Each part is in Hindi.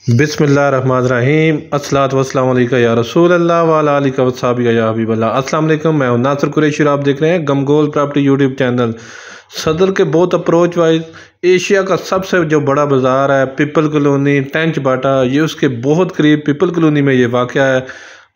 बिस्मिल्लाहिर्रहमानिर्रहीम अस्सलातु वस्सलामु अलैका या रसूल अल्लाह व अला आलिका व अस्हाबिका या हबीब अल्लाह। अस्सलाम वालेकुम, मैं हूं नासिर कुरैशी और आप देख रहे हैं गमगोल प्रॉपर्टी यूट्यूब चैनल। सदर के बहुत अप्रोच वाइज एशिया का सबसे जो बड़ा बाज़ार है पीपल कॉलोनी टेंच बाटा, ये उसके बहुत करीब पीपल कॉलोनी में ये वाक़या है।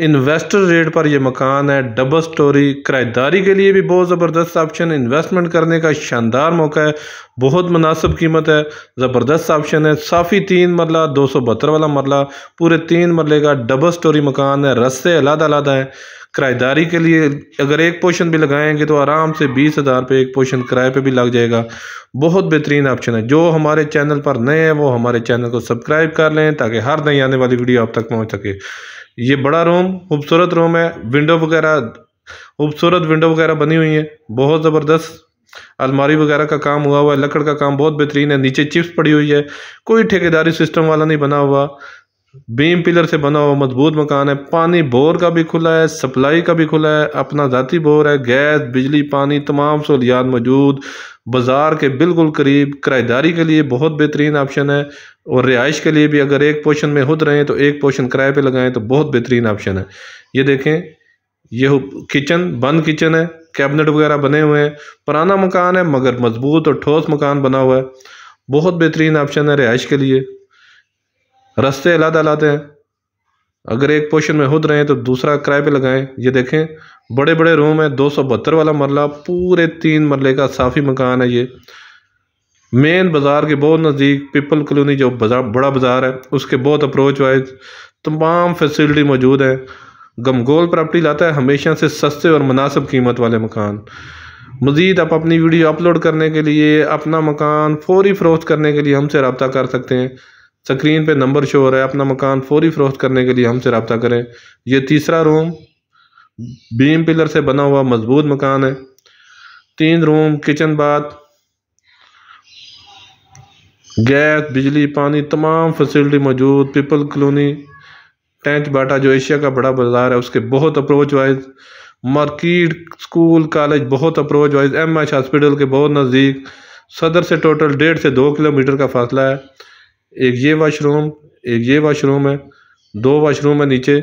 इन्वेस्टर रेट पर ये मकान है, डबल स्टोरी, किराएदारी के लिए भी बहुत ज़बरदस्त ऑप्शन, इन्वेस्टमेंट करने का शानदार मौका है, बहुत मुनासिब कीमत है, ज़बरदस्त ऑप्शन है। साफ़ी 3 मरला 272 वाला मरला, पूरे 3 मरले का डबल स्टोरी मकान है, रस्ते अलग-अलग हैं। किराएदारी के लिए अगर एक पोर्शन भी लगाएंगे तो आराम से 20,000 पे एक पोर्शन किराए पे भी लग जाएगा। बहुत बेहतरीन ऑप्शन है। जो हमारे चैनल पर नए हैं वो हमारे चैनल को सब्सक्राइब कर लें ताकि हर नई आने वाली वीडियो आप तक पहुंच सके। ये बड़ा रूम, खूबसूरत रूम है, विंडो वगैरह खूबसूरत विंडो वगैरह बनी हुई है, बहुत ज़बरदस्त। अलमारी वगैरह का काम हुआ हुआ है, लकड़ का काम बहुत बेहतरीन है। नीचे चिप्स पड़ी हुई है, कोई ठेकेदारी सिस्टम वाला नहीं बना हुआ, बीम पिलर से बना हुआ मजबूत मकान है। पानी बोर का भी खुला है, सप्लाई का भी खुला है, अपना ज़ाती बोर है, गैस बिजली पानी तमाम सहूलियात मौजूद, बाज़ार के बिल्कुल करीब। किराएदारी के लिए बहुत बेहतरीन ऑप्शन है और रिहाइश के लिए भी अगर एक पोर्शन में खुद रहें तो एक पोर्शन किराए पे लगाएं तो बहुत बेहतरीन ऑप्शन है। ये देखें, ये किचन बंद किचन है, कैबिनेट वगैरह बने हुए हैं। पुराना मकान है मगर मजबूत और ठोस मकान बना हुआ है, बहुत बेहतरीन ऑप्शन है रिहाइश के लिए। रास्ते अलग-अलग हैं, अगर एक पोर्शन में खुद रहें तो दूसरा किराए पे लगाएं। ये देखें, बड़े बड़े रूम है, 272 वाला मरला, पूरे 3 मरले का साफ़ी मकान है। ये मेन बाज़ार के बहुत नज़दीक पीपल कॉलोनी जो बाजार बड़ा बाज़ार है उसके बहुत अप्रोच वाइज तमाम फैसिलिटी मौजूद है। गमगोल प्रॉपर्टी लाता है हमेशा से सस्ते और मुनासिब कीमत वाले मकान। मज़ीद आप अपनी वीडियो अपलोड करने के लिए, अपना मकान फौरी फ़रोख्त करने के लिए हमसे रब्ता कर सकते हैं। स्क्रीन पे नंबर शो हो रहा है, अपना मकान फौरी फ़रोख्त करने के लिए हमसे रब्ता करें। ये तीसरा रूम बीम पिलर से बना हुआ मजबूत मकान है, 3 रूम, किचन बाथ, गैस बिजली पानी तमाम फैसिलिटी मौजूद। पीपल कॉलोनी टेंच बाटा जो एशिया का बड़ा बाज़ार है उसके बहुत approach wise, market school college बहुत अप्रोच वाइज, MH हॉस्पिटल के बहुत नज़दीक। सदर से टोटल 1.5 से 2 किलोमीटर का फासला है। एक ये वाशरूम, एक ये वाशरूम है, 2 वाशरूम है नीचे।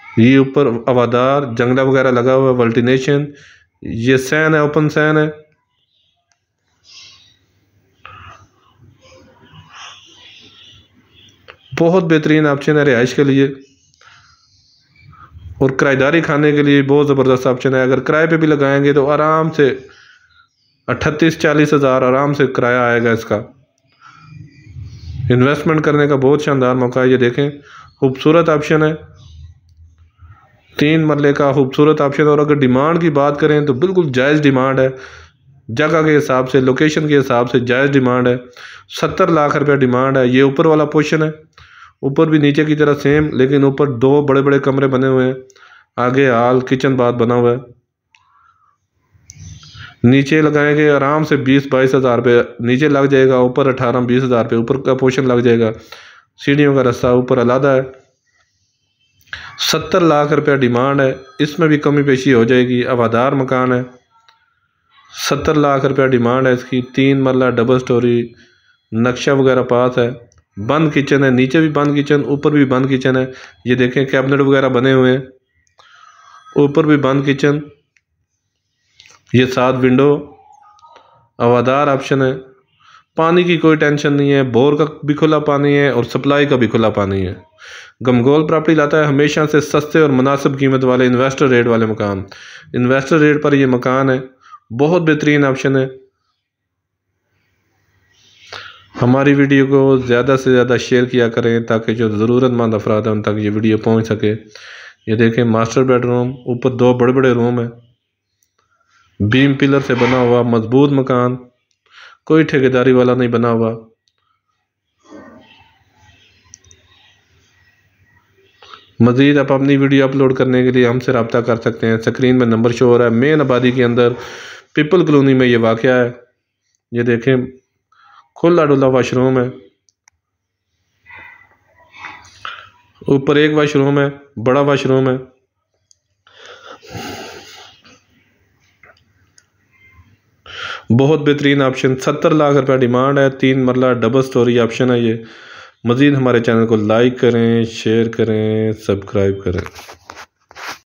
ये ऊपर हवादार जंगला वगैरह लगा हुआ है, वेंटिलेशन। ये सैन है, ओपन सैन है। बहुत बेहतरीन ऑप्शन है रिहाइश के लिए और किराएदारी खाने के लिए बहुत ज़बरदस्त ऑप्शन है। अगर किराए पे भी लगाएंगे तो आराम से 38-40 हज़ार आराम से किराया आएगा इसका। इन्वेस्टमेंट करने का बहुत शानदार मौका है। ये देखें, खूबसूरत ऑप्शन है, 3 मरले का खूबसूरत ऑप्शन। और अगर डिमांड की बात करें तो बिल्कुल जायज़ डिमांड है, जगह के हिसाब से लोकेशन के हिसाब से जायज़ डिमांड है। 70 लाख रुपया डिमांड है। ये ऊपर वाला पोर्शन है, ऊपर भी नीचे की तरह सेम, लेकिन ऊपर 2 बड़े बड़े कमरे बने हुए हैं, आगे हॉल किचन बाथ बना हुआ है। नीचे लगाएंगे आराम से 20-22 हज़ार रुपये नीचे लग जाएगा, ऊपर 18-20 हज़ार रुपये ऊपर का पोर्शन लग जाएगा। सीढ़ियों का रास्ता ऊपर अलग है। 70 लाख रुपया डिमांड है, इसमें भी कमी पेशी हो जाएगी। हवादार मकान है, 70 लाख रुपया डिमांड है इसकी। 3 मरला डबल स्टोरी, नक्शा वगैरह पास है, बंद किचन है, नीचे भी बंद किचन, ऊपर भी बंद किचन है। ये देखें, कैबिनेट वगैरह बने हुए हैं, ऊपर भी बंद किचन। ये 7 विंडो, हवादार ऑप्शन है, पानी की कोई टेंशन नहीं है, बोर का भी खुला पानी है और सप्लाई का भी खुला पानी है। गमगोल प्रॉपर्टी लाता है हमेशा से सस्ते और मुनासिब कीमत वाले इन्वेस्टर रेट वाले मकान। इन्वेस्टर रेट पर ये मकान है, बहुत बेहतरीन ऑप्शन है। हमारी वीडियो को ज़्यादा से ज़्यादा शेयर किया करें ताकि जो ज़रूरतमंद अफराद हैं उन तक ये वीडियो पहुंच सके। ये देखें, मास्टर बेडरूम, ऊपर 2 बड़े बड़े रूम है, बीम पिलर से बना हुआ मजबूत मकान, कोई ठेकेदारी वाला नहीं बना हुआ। मज़ीद आप अपनी वीडियो अपलोड करने के लिए हमसे रब्ता कर सकते हैं। स्क्रीन में नंबर शो हो रहा है। मेन आबादी के अंदर पीपल कॉलोनी में ये वाक़या है। ये देखें, खुला डुला वाशरूम है, ऊपर एक वाशरूम है, बड़ा वाशरूम है। बहुत बेहतरीन ऑप्शन, 70 लाख रुपया डिमांड है। 3 मरला डबल स्टोरी ऑप्शन है। ये मज़ीद हमारे चैनल को लाइक करें, शेयर करें, सब्सक्राइब करें।